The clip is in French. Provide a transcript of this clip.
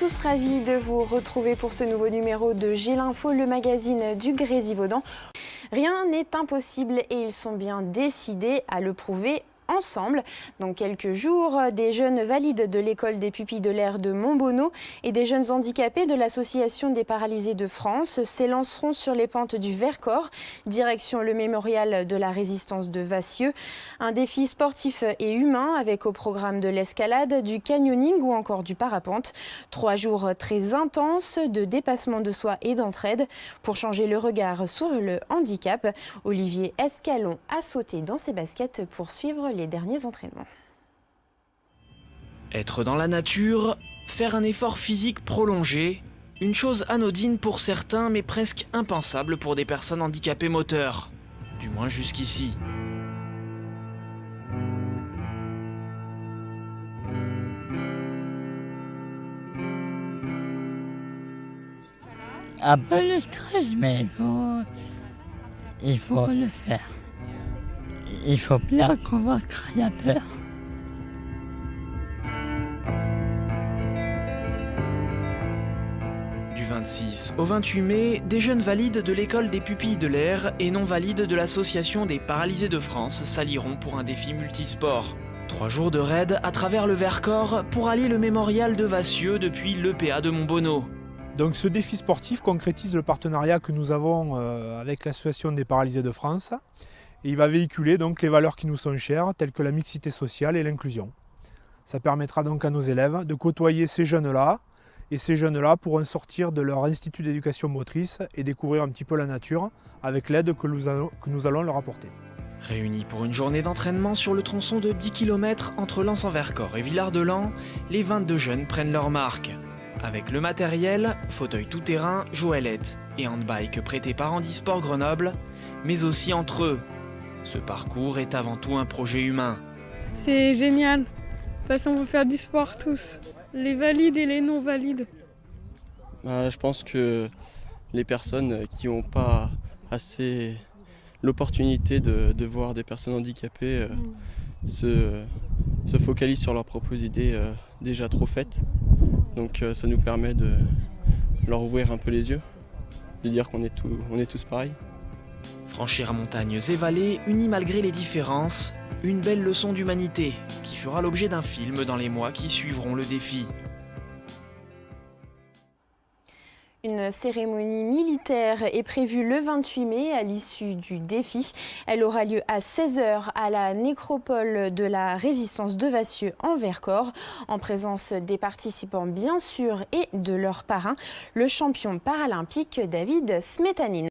tous ravis de vous retrouver pour ce nouveau numéro de J'ai l'info, le magazine du Grésivaudan. Rien n'est impossible et ils sont bien décidés à le prouver ensemble. Dans quelques jours, des jeunes valides de l'école des pupilles de l'air de Montbonneau et des jeunes handicapés de l'association des paralysés de France s'élanceront sur les pentes du Vercors, direction le mémorial de la résistance de Vassieux. Un défi sportif et humain avec au programme de l'escalade, du canyoning ou encore du parapente. 3 jours très intenses de dépassement de soi et d'entraide. Pour changer le regard sur le handicap, Olivier Escalon a sauté dans ses baskets pour suivre les derniers entraînements. Être dans la nature, faire un effort physique prolongé, une chose anodine pour certains mais presque impensable pour des personnes handicapées moteurs, du moins jusqu'ici. Un peu le stress, mais il faut le faire. Il faut bien convaincre la peur. Du 26 au 28 mai, des jeunes valides de l'école des pupilles de l'air et non valides de l'association des paralysés de France s'allieront pour un défi multisport. 3 jours de raid à travers le Vercors pour allier le mémorial de Vassieux depuis l'EPA de Montbonneau. Donc ce défi sportif concrétise le partenariat que nous avons avec l'association des paralysés de France. Et il va véhiculer donc les valeurs qui nous sont chères, telles que la mixité sociale et l'inclusion. Ça permettra donc à nos élèves de côtoyer ces jeunes-là, et ces jeunes-là pourront sortir de leur institut d'éducation motrice et découvrir un petit peu la nature avec l'aide que nous allons leur apporter. Réunis pour une journée d'entraînement sur le tronçon de 10 km entre Lens-en-Vercors et Villard-de-Lans, les 22 jeunes prennent leur marque. Avec le matériel, fauteuil tout-terrain, joëlette et handbike prêté par Handisport Grenoble, mais aussi entre eux. Ce parcours est avant tout un projet humain. C'est génial. De toute façon, on peut faire du sport tous, les valides et les non-valides. Je pense que les personnes qui n'ont pas assez l'opportunité de voir des personnes handicapées se focalisent sur leurs propres idées déjà trop faites. Donc ça nous permet de leur ouvrir un peu les yeux, de dire qu'on est tous pareils. Franchir montagnes et vallées, unis malgré les différences, une belle leçon d'humanité qui fera l'objet d'un film dans les mois qui suivront le défi. Une cérémonie militaire est prévue le 28 mai à l'issue du défi. Elle aura lieu à 16h à la nécropole de la résistance de Vassieux en Vercors, en présence des participants bien sûr et de leur parrain, le champion paralympique David Smetanine.